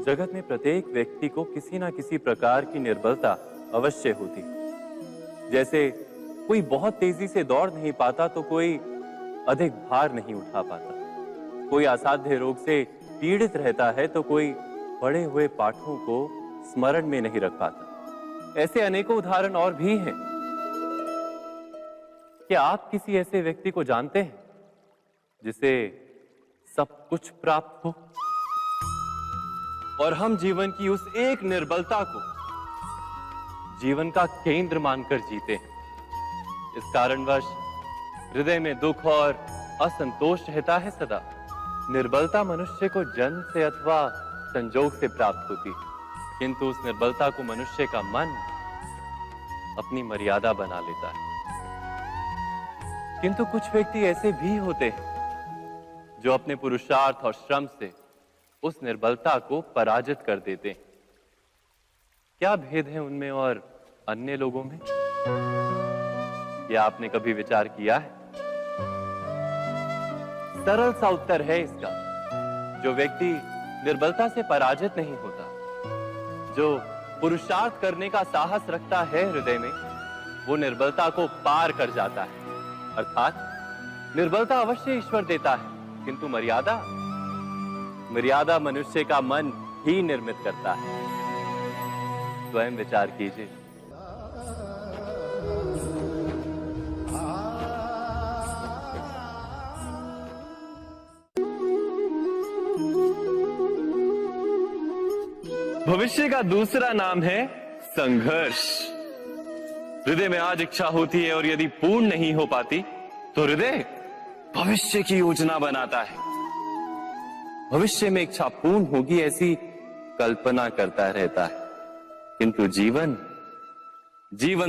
जगत में प्रत्येक व्यक्ति को किसी ना किसी प्रकार की निर्बलता अवश्य होती। जैसे कोई बहुत तेजी से दौड़ नहीं पाता तो कोई अधिक भार नहीं उठा पाता, कोई असाध्य रोग से पीड़ित रहता है तो कोई पढ़े हुए पाठों को स्मरण में नहीं रख पाता। ऐसे अनेकों उदाहरण और भी हैं। क्या आप किसी ऐसे व्यक्ति को जानते हैं जिसे सब कुछ प्राप्त हो और हम जीवन की उस एक निर्बलता को जीवन का केंद्र मानकर जीते हैं? इस कारणवश हृदय में दुख और असंतोष रहता है सदा। निर्बलता मनुष्य को जन्म से अथवा संजोग से प्राप्त होती है, किंतु उस निर्बलता को मनुष्य का मन अपनी मर्यादा बना लेता है। किंतु कुछ व्यक्ति ऐसे भी होते हैं जो अपने पुरुषार्थ और श्रम से उस निर्बलता को पराजित कर देते हैं। क्या भेद है उनमें और अन्य लोगों में? क्या आपने कभी विचार किया है? सरल सा उत्तर है इसका। जो व्यक्ति निर्बलता से पराजित नहीं होता, जो पुरुषार्थ करने का साहस रखता है हृदय में, वो निर्बलता को पार कर जाता है। अर्थात निर्बलता अवश्य ईश्वर देता है, किंतु मर्यादा मनुष्य का मन ही निर्मित करता है। स्वयं विचार कीजिए। भविष्य का दूसरा नाम है संघर्ष। हृदय में आज इच्छा होती है और यदि पूर्ण नहीं हो पाती तो हृदय भविष्य की योजना बनाता है। भविष्य में इच्छा पूर्ण होगी ऐसी कल्पना करता रहता है, किंतु जीवन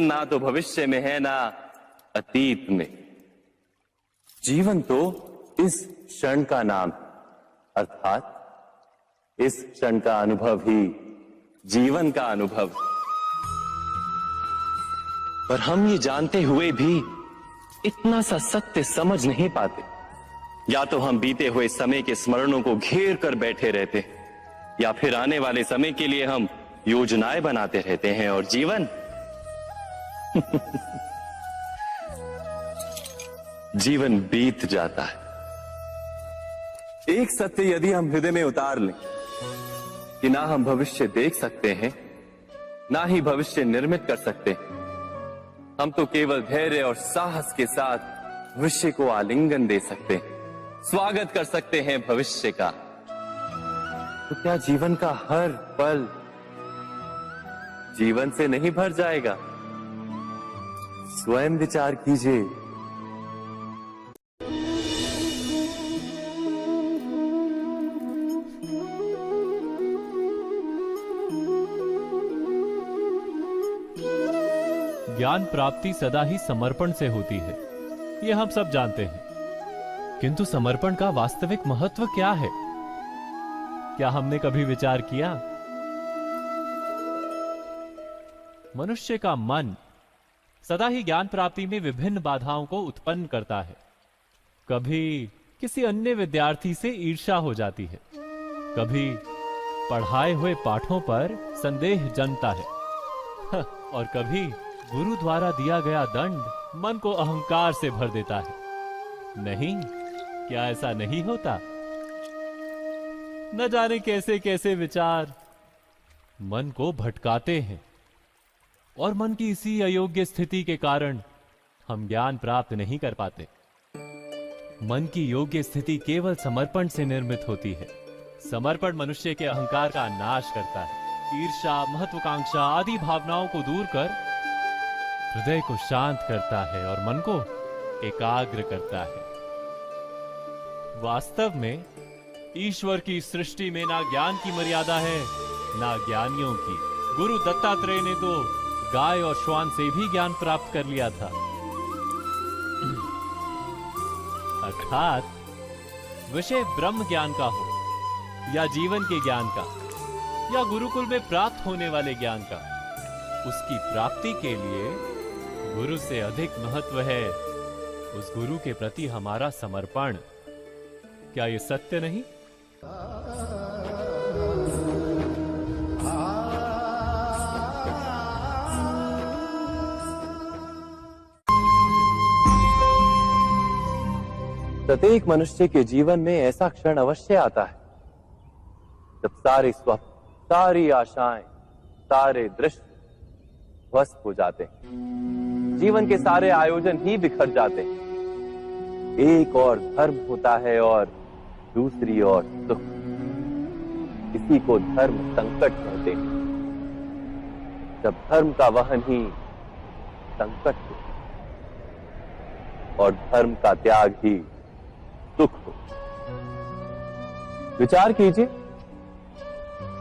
ना तो भविष्य में है ना अतीत में। जीवन तो इस क्षण का नाम, अर्थात इस क्षण का अनुभव ही जीवन का अनुभव। पर हम ये जानते हुए भी इतना सा सत्य समझ नहीं पाते। या तो हम बीते हुए समय के स्मरणों को घेर कर बैठे रहते, या फिर आने वाले समय के लिए हम योजनाएं बनाते रहते हैं और जीवन जीवन बीत जाता है। एक सत्य यदि हम हृदय में उतार लें कि ना हम भविष्य देख सकते हैं, ना ही भविष्य निर्मित कर सकते हैं, हम तो केवल धैर्य और साहस के साथ भविष्य को आलिंगन दे सकते हैं, स्वागत कर सकते हैं भविष्य का। तो क्या जीवन का हर पल जीवन से नहीं भर जाएगा? स्वयं विचार कीजिए। ज्ञान प्राप्ति सदा ही समर्पण से होती है, ये हम सब जानते हैं। किंतु समर्पण का वास्तविक महत्व क्या है? क्या हमने कभी विचार किया? मनुष्य का मन सदा ही ज्ञान प्राप्ति में विभिन्न बाधाओं को उत्पन्न करता है। कभी किसी अन्य विद्यार्थी से ईर्ष्या हो जाती है, कभी पढ़ाए हुए पाठों पर संदेह जन्मता है और कभी गुरु द्वारा दिया गया दंड मन को अहंकार से भर देता है। नहीं, क्या ऐसा नहीं होता? न जाने कैसे कैसे विचार मन को भटकाते हैं और मन की इसी अयोग्य स्थिति के कारण हम ज्ञान प्राप्त नहीं कर पाते। मन की योग्य स्थिति केवल समर्पण से निर्मित होती है। समर्पण मनुष्य के अहंकार का नाश करता है। ईर्ष्या, महत्वाकांक्षा आदि भावनाओं को दूर कर हृदय को शांत करता है और मन को एकाग्र करता है। वास्तव में ईश्वर की सृष्टि में ना ज्ञान की मर्यादा है, ना ज्ञानियों की। गुरु दत्तात्रेय ने तो गाय और श्वान से भी ज्ञान प्राप्त कर लिया था। अर्थात विषय ब्रह्म ज्ञान का हो या जीवन के ज्ञान का या गुरुकुल में प्राप्त होने वाले ज्ञान का, उसकी प्राप्ति के लिए गुरु से अधिक महत्व है उस गुरु के प्रति हमारा समर्पण। क्या यह सत्य नहीं? प्रत्येक मनुष्य के जीवन में ऐसा क्षण अवश्य आता है जब सारे स्वप्न, सारी आशाएं, सारे दृश्य ध्वस्त हो जाते हैं। जीवन के सारे आयोजन ही बिखर जाते हैं। एक और धर्म होता है और दूसरी ओर सुख। इसी को धर्म संकट कहते हैं। जब धर्म का वहन ही संकट हो और धर्म का त्याग ही सुख हो। विचार कीजिए,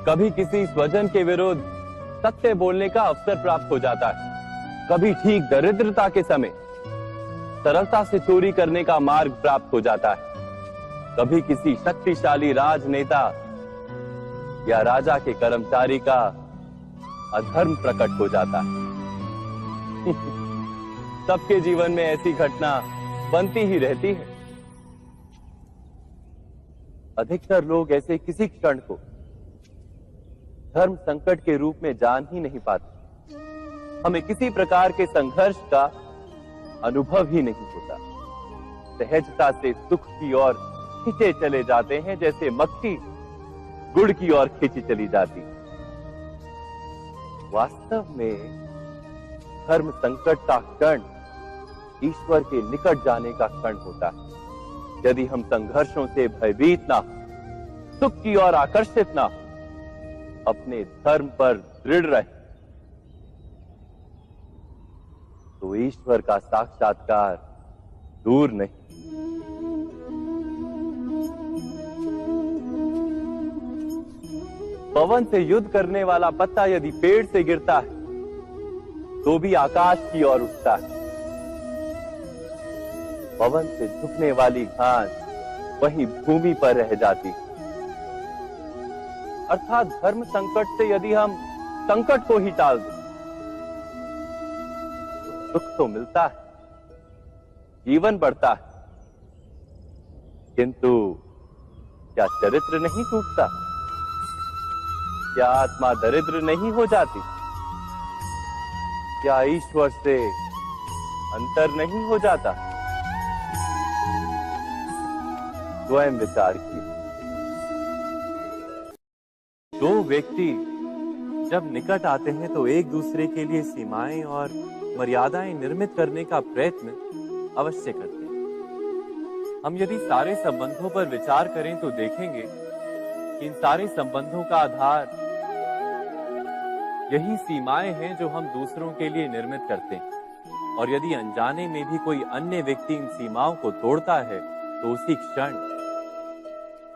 कभी किसी स्वजन के विरुद्ध सत्य बोलने का अवसर प्राप्त हो जाता है, कभी ठीक दरिद्रता के समय सरलता से चोरी करने का मार्ग प्राप्त हो जाता है, कभी किसी शक्तिशाली राजनेता या राजा के कर्मचारी का अधर्म प्रकट हो जाता है। सबके जीवन में ऐसी घटना बनती ही रहती है। अधिकतर लोग ऐसे किसी क्षण को धर्म संकट के रूप में जान ही नहीं पाते। हमें किसी प्रकार के संघर्ष का अनुभव ही नहीं होता। सहजता से सुख की ओर खींचे चले जाते हैं, जैसे मक्खी गुड़ की ओर खींची चली जाती। वास्तव में धर्म संकट का क्षण ईश्वर के निकट जाने का क्षण होता है। यदि हम संघर्षों से भयभीत ना हो, सुख की ओर आकर्षित ना हो, अपने धर्म पर दृढ़ रहे, तो ईश्वर का साक्षात्कार दूर नहीं। पवन से युद्ध करने वाला पत्ता यदि पेड़ से गिरता है तो भी आकाश की ओर उठता है। पवन से झुकने वाली घास वहीं भूमि पर रह जाती है। अर्थात धर्म संकट से यदि हम संकट को ही टाल दें तो सुख तो मिलता है, जीवन बढ़ता है, किंतु क्या चरित्र नहीं टूटता? क्या आत्मा दरिद्र नहीं हो जाती? क्या ईश्वर से अंतर नहीं हो जाता? स्वयं विचार किए। दो व्यक्ति जब निकट आते हैं तो एक दूसरे के लिए सीमाएं और मर्यादाएं निर्मित करने का प्रयत्न अवश्य करते हैं। हम यदि सारे संबंधों पर विचार करें तो देखेंगे कि इन सारे संबंधों का आधार यही सीमाएं हैं जो हम दूसरों के लिए निर्मित करते हैं। और यदि अनजाने में भी कोई अन्य व्यक्ति इन सीमाओं को तोड़ता है तो उसी क्षण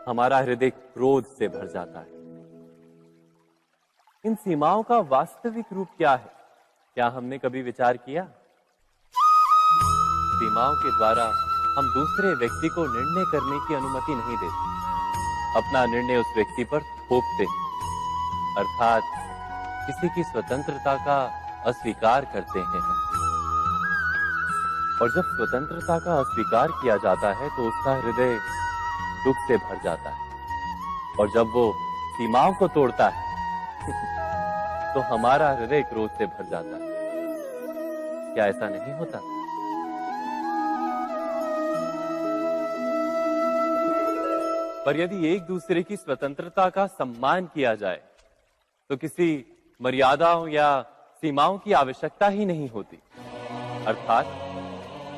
हमारा हृदय क्रोध से भर जाता है। इन सीमाओं का वास्तविक रूप क्या है? क्या हमने कभी विचार किया? सीमाओं के द्वारा हम दूसरे व्यक्ति को निर्णय करने की अनुमति नहीं देते। अपना निर्णय उस व्यक्ति पर थोपते, अर्थात किसी की स्वतंत्रता का अस्वीकार करते हैं। और जब स्वतंत्रता का अस्वीकार किया जाता है तो उसका हृदय दुख से भर जाता है। और जब वो सीमाओं को तोड़ता है तो हमारा हृदय क्रोध से भर जाता है। क्या ऐसा नहीं होता? पर यदि एक दूसरे की स्वतंत्रता का सम्मान किया जाए तो किसी मर्यादाओं या सीमाओं की आवश्यकता ही नहीं होती। अर्थात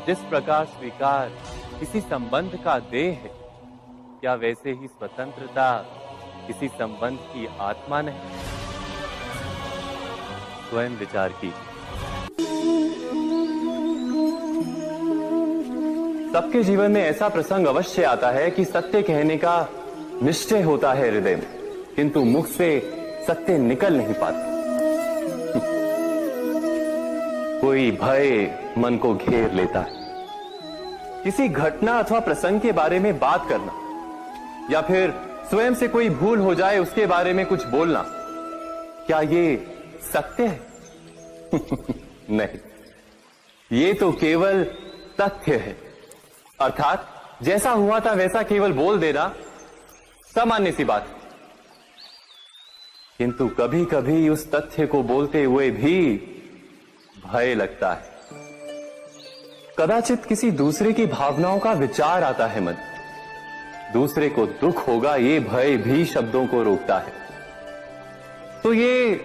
जिस प्रकार स्वीकार किसी संबंध का देह है, क्या वैसे ही स्वतंत्रता किसी संबंध की आत्मा नहीं? स्वयं विचार कीजिए। सबके जीवन में ऐसा प्रसंग अवश्य आता है कि सत्य कहने का निश्चय होता है हृदय में, किंतु मुख से सत्य निकल नहीं पाता। कोई भय मन को घेर लेता है। किसी घटना अथवा प्रसंग के बारे में बात करना या फिर स्वयं से कोई भूल हो जाए उसके बारे में कुछ बोलना, क्या ये सत्य है? नहीं, ये तो केवल तथ्य है। अर्थात जैसा हुआ था वैसा केवल बोल देना सामान्य सी बात है। किंतु कभी कभी उस तथ्य को बोलते हुए भी भय लगता है। कदाचित किसी दूसरे की भावनाओं का विचार आता है मन। दूसरे को दुख होगा ये भय भी शब्दों को रोकता है। तो ये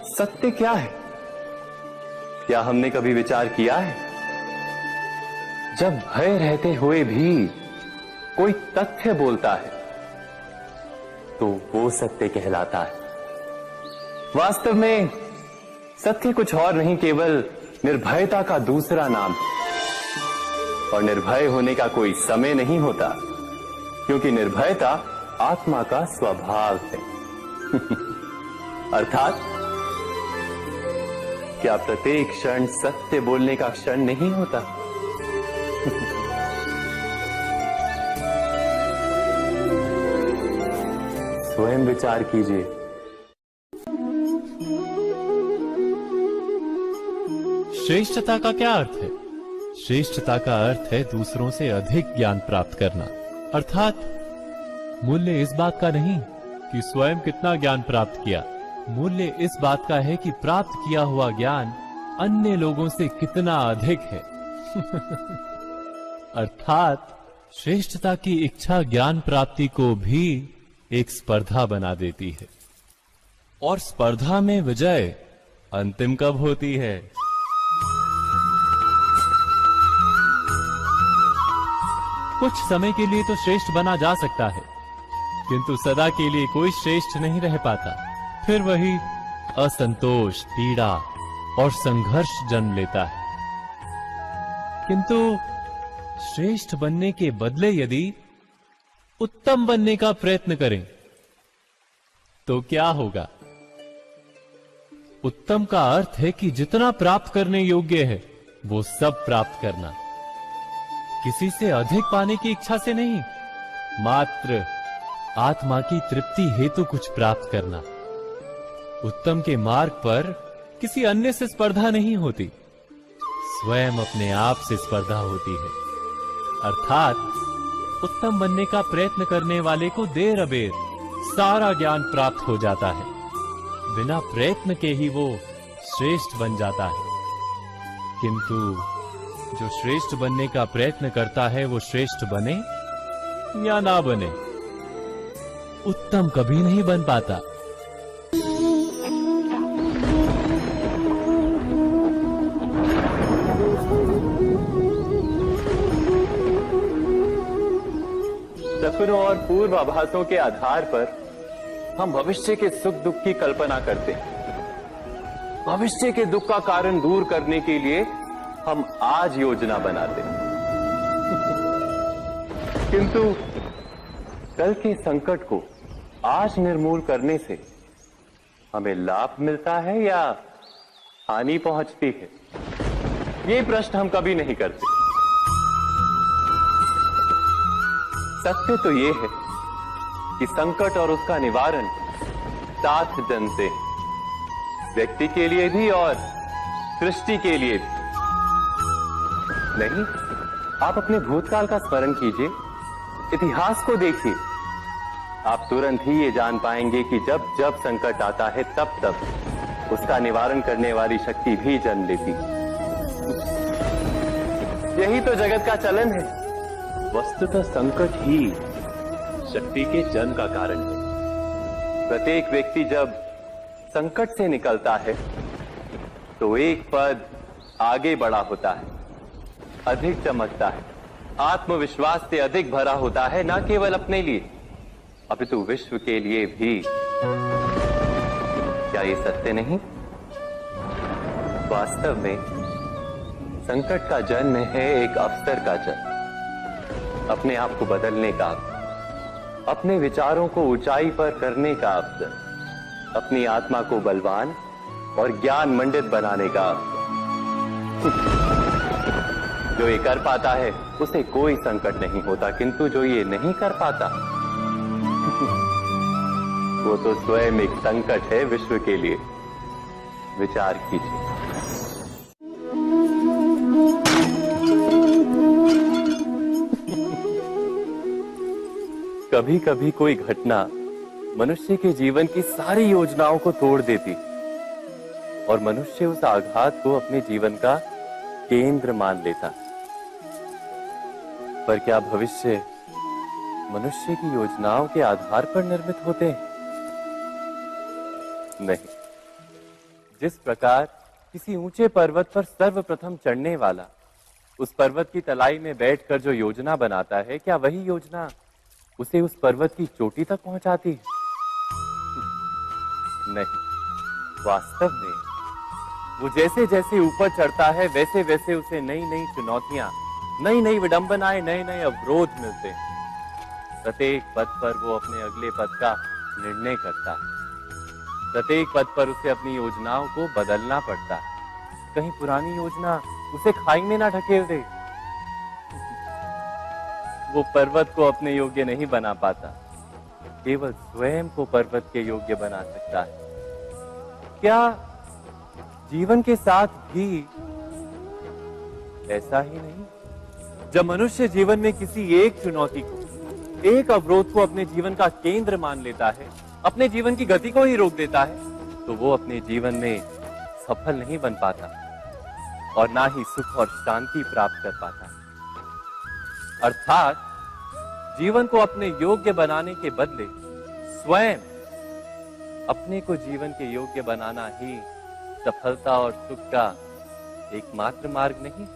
सत्य क्या है? क्या हमने कभी विचार किया है? जब भय रहते हुए भी कोई तथ्य बोलता है तो वो सत्य कहलाता है। वास्तव में सत्य कुछ और नहीं, केवल निर्भयता का दूसरा नाम है। और निर्भय होने का कोई समय नहीं होता, क्योंकि निर्भयता आत्मा का स्वभाव है। अर्थात क्या प्रत्येक क्षण सत्य बोलने का क्षण नहीं होता? स्वयं विचार कीजिए। श्रेष्ठता का क्या अर्थ है? श्रेष्ठता का अर्थ है दूसरों से अधिक ज्ञान प्राप्त करना। अर्थात मूल्य इस बात का नहीं कि स्वयं कितना ज्ञान प्राप्त किया, मूल्य इस बात का है कि प्राप्त किया हुआ ज्ञान अन्य लोगों से कितना अधिक है। अर्थात श्रेष्ठता की इच्छा ज्ञान प्राप्ति को भी एक स्पर्धा बना देती है। और स्पर्धा में विजय अंतिम कब होती है? कुछ समय के लिए तो श्रेष्ठ बना जा सकता है, किंतु सदा के लिए कोई श्रेष्ठ नहीं रह पाता। फिर वही असंतोष, पीड़ा और संघर्ष जन्म लेता है। किंतु श्रेष्ठ बनने के बदले यदि उत्तम बनने का प्रयत्न करें तो क्या होगा? उत्तम का अर्थ है कि जितना प्राप्त करने योग्य है वो सब प्राप्त करना, किसी से अधिक पाने की इच्छा से नहीं, मात्र आत्मा की तृप्ति हेतु कुछ प्राप्त करना। उत्तम के मार्ग पर किसी अन्य से स्पर्धा नहीं होती, स्वयं अपने आप से स्पर्धा होती है। अर्थात उत्तम बनने का प्रयत्न करने वाले को देर अबेर सारा ज्ञान प्राप्त हो जाता है, बिना प्रयत्न के ही वो श्रेष्ठ बन जाता है। किंतु जो श्रेष्ठ बनने का प्रयत्न करता है वो श्रेष्ठ बने या ना बने, उत्तम कभी नहीं बन पाता। सपनों और पूर्वाभासों के आधार पर हम भविष्य के सुख दुख की कल्पना करते हैं। भविष्य के दुख का कारण दूर करने के लिए हम आज योजना बनाते हैं। किंतु कल के संकट को आज निर्मूल करने से हमें लाभ मिलता है या हानि पहुंचती है? ये प्रश्न हम कभी नहीं करते। सत्य तो ये है कि संकट और उसका निवारण साथ जनते हैं, व्यक्ति के लिए भी और सृष्टि के लिए भी। नहीं, आप अपने भूतकाल का स्मरण कीजिए, इतिहास को देखिए, आप तुरंत ही ये जान पाएंगे कि जब जब संकट आता है तब तब उसका निवारण करने वाली शक्ति भी जन्म लेती है। यही तो जगत का चलन है। वस्तुतः संकट ही शक्ति के जन्म का कारण है। प्रत्येक व्यक्ति जब संकट से निकलता है तो एक पद आगे बढ़ा होता है, अधिक चमकता है, आत्मविश्वास से अधिक भरा होता है, न केवल अपने लिए अपितु विश्व के लिए भी। क्या ये सत्य नहीं? वास्तव में संकट का जन्म है एक अवसर का जन्म, अपने आप को बदलने का अवसर, अपने विचारों को ऊंचाई पर करने का अवसर, अपनी आत्मा को बलवान और ज्ञान मंडित बनाने का अवसर। जो ये कर पाता है उसे कोई संकट नहीं होता, किंतु जो ये नहीं कर पाता वो तो स्वयं एक संकट है विश्व के लिए। विचार कीजिए। कभी कभी कोई घटना मनुष्य के जीवन की सारी योजनाओं को तोड़ देती और मनुष्य उस आघात को अपने जीवन का केंद्र मान लेता। पर क्या भविष्य मनुष्य की योजनाओं के आधार पर निर्मित होते हैं? नहीं। जिस प्रकार किसी ऊंचे पर्वत पर सर्वप्रथम चढ़ने वाला उस पर्वत की तलाई में बैठकर जो योजना बनाता है, क्या वही योजना उसे उस पर्वत की चोटी तक पहुंचाती है? नहीं। वास्तव में वो जैसे जैसे ऊपर चढ़ता है वैसे वैसे उसे नई नई चुनौतियां, नई नई विडंबनाएं, नए नए अवरोध मिलते हैं। प्रत्येक पद पर वो अपने अगले पद का निर्णय करता है। प्रत्येक पद पर उसे अपनी योजनाओं को बदलना पड़ता है। कहीं पुरानी योजना उसे खाई में ना ढकेल दे। वो पर्वत को अपने योग्य नहीं बना पाता, केवल स्वयं को पर्वत के योग्य बना सकता है। क्या जीवन के साथ भी ऐसा ही नहीं? जब मनुष्य जीवन में किसी एक चुनौती को, एक अवरोध को अपने जीवन का केंद्र मान लेता है, अपने जीवन की गति को ही रोक देता है, तो वो अपने जीवन में सफल नहीं बन पाता और ना ही सुख और शांति प्राप्त कर पाता। अर्थात जीवन को अपने योग्य बनाने के बदले स्वयं अपने को जीवन के योग्य बनाना ही सफलता और सुख का एकमात्र मार्ग नहीं।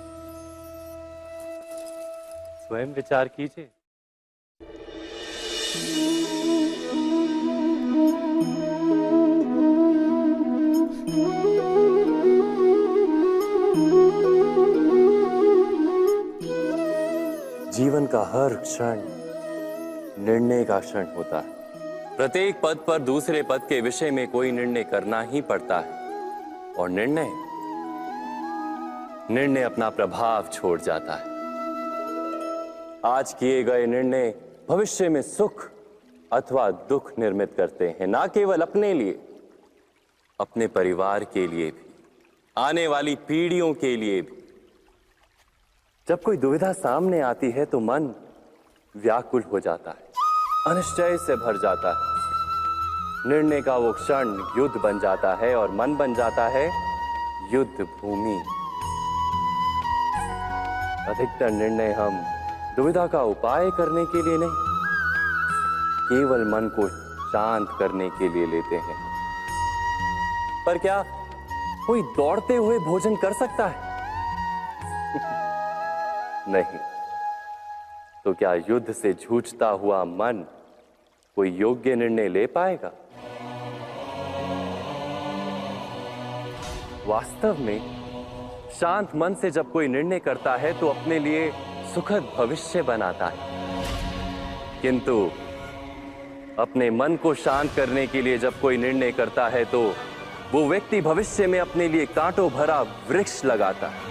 स्वयं विचार कीजिए। जीवन का हर क्षण निर्णय का क्षण होता है। प्रत्येक पद पर दूसरे पद के विषय में कोई निर्णय करना ही पड़ता है और निर्णय अपना प्रभाव छोड़ जाता है। आज किए गए निर्णय भविष्य में सुख अथवा दुख निर्मित करते हैं, ना केवल अपने लिए, अपने परिवार के लिए भी, आने वाली पीढ़ियों के लिए भी। जब कोई दुविधा सामने आती है तो मन व्याकुल हो जाता है, अनिश्चय से भर जाता है। निर्णय का वो क्षण युद्ध बन जाता है और मन बन जाता है युद्ध भूमि। अधिकतर निर्णय हम दुविधा का उपाय करने के लिए नहीं, केवल मन को शांत करने के लिए लेते हैं। पर क्या कोई दौड़ते हुए भोजन कर सकता है? नहीं। तो क्या युद्ध से जूझता हुआ मन कोई योग्य निर्णय ले पाएगा? वास्तव में शांत मन से जब कोई निर्णय करता है तो अपने लिए सुखद भविष्य बनाता है, किंतु अपने मन को शांत करने के लिए जब कोई निर्णय करता है तो वो व्यक्ति भविष्य में अपने लिए कांटों भरा वृक्ष लगाता है।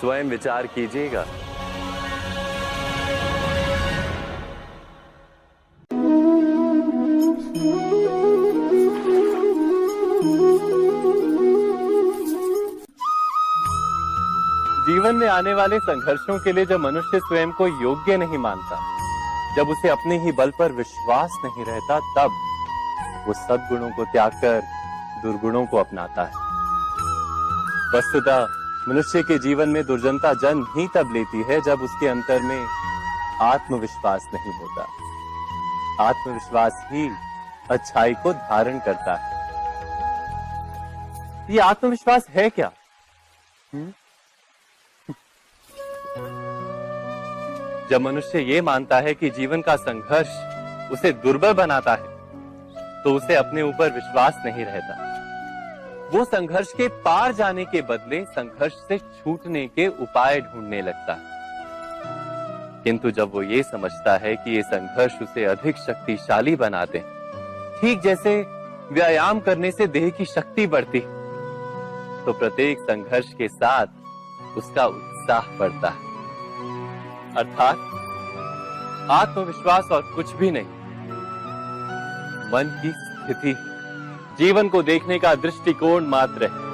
स्वयं विचार कीजिएगा। जीवन में आने वाले संघर्षों के लिए जब मनुष्य स्वयं को योग्य नहीं मानता, जब उसे अपने ही बल पर विश्वास नहीं रहता, तब वो सद्गुणों को त्याग कर दुर्गुणों को अपनाता है। वस्तुतः मनुष्य के जीवन में दुर्जनता जन्म ही तब लेती है जब उसके अंतर में आत्मविश्वास नहीं होता। आत्मविश्वास ही अच्छाई को धारण करता है। ये आत्मविश्वास है क्या? जब मनुष्य ये मानता है कि जीवन का संघर्ष उसे दुर्बल बनाता है, तो उसे अपने ऊपर विश्वास नहीं रहता। वो संघर्ष के पार जाने के बदले संघर्ष से छूटने के उपाय ढूंढने लगता है। किंतु जब वो ये समझता है कि ये संघर्ष उसे अधिक शक्तिशाली बनाते हैं, ठीक जैसे व्यायाम करने से देह की शक्ति बढ़ती, तो प्रत्येक संघर्ष के साथ उसका उत्साह बढ़ता है। अर्थात आत्मविश्वास और कुछ भी नहीं, मन की स्थिति, जीवन को देखने का दृष्टिकोण मात्र है।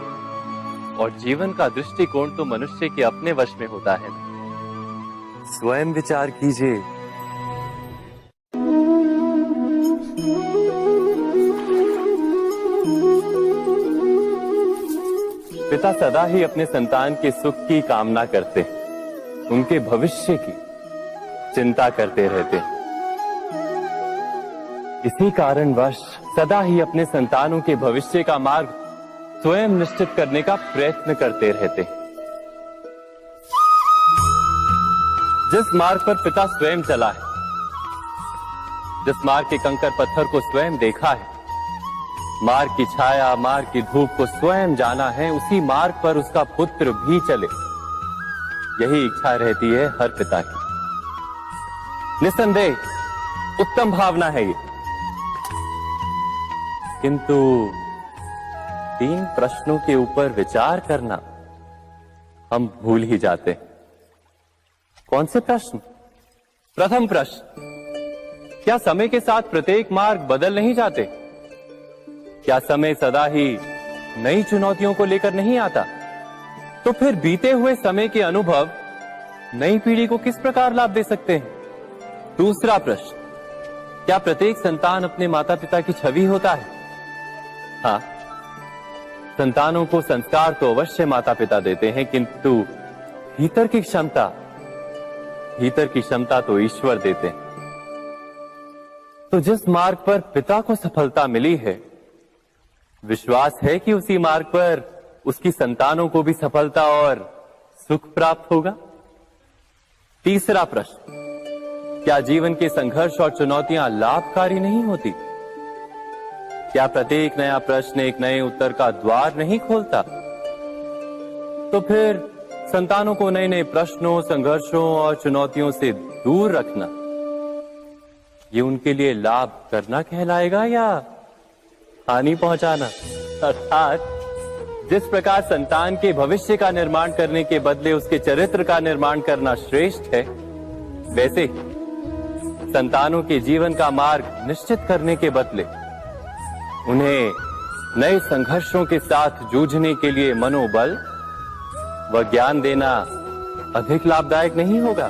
और जीवन का दृष्टिकोण तो मनुष्य के अपने वश में होता है। स्वयं विचार कीजिए। पिता सदा ही अपने संतान के सुख की कामना करते हैं, उनके भविष्य की चिंता करते रहते हैं। इसी कारणवश सदा ही अपने संतानों के भविष्य का मार्ग स्वयं निश्चित करने का प्रयत्न करते रहते हैं। जिस मार्ग पर पिता स्वयं चला है, जिस मार्ग के कंकर पत्थर को स्वयं देखा है, मार्ग की छाया, मार्ग की धूप को स्वयं जाना है, उसी मार्ग पर उसका पुत्र भी चले, यही इच्छा रहती है हर पिता की। निस्संदेह उत्तम भावना है ये, किंतु 3 प्रश्नों के ऊपर विचार करना हम भूल ही जाते हैं। कौन से प्रश्न? प्रथम प्रश्न, क्या समय के साथ प्रत्येक मार्ग बदल नहीं जाते? क्या समय सदा ही नई चुनौतियों को लेकर नहीं आता? तो फिर बीते हुए समय के अनुभव नई पीढ़ी को किस प्रकार लाभ दे सकते हैं? दूसरा प्रश्न, क्या प्रत्येक संतान अपने माता पिता की छवि होता है? हाँ, संतानों को संस्कार तो अवश्य माता पिता देते हैं, किंतु भीतर की क्षमता तो ईश्वर देते हैं। तो जिस मार्ग पर पिता को सफलता मिली है, विश्वास है कि उसी मार्ग पर उसकी संतानों को भी सफलता और सुख प्राप्त होगा। तीसरा प्रश्न, क्या जीवन के संघर्ष और चुनौतियां लाभकारी नहीं होती? क्या प्रत्येक नया प्रश्न एक नए उत्तर का द्वार नहीं खोलता? तो फिर संतानों को नए नए प्रश्नों, संघर्षों और चुनौतियों से दूर रखना, ये उनके लिए लाभ करना कहलाएगा या हानि पहुंचाना? अर्थात जिस प्रकार संतान के भविष्य का निर्माण करने के बदले उसके चरित्र का निर्माण करना श्रेष्ठ है, वैसे ही संतानों के जीवन का मार्ग निश्चित करने के बदले उन्हें नए संघर्षों के साथ जूझने के लिए मनोबल व ज्ञान देना अधिक लाभदायक नहीं होगा।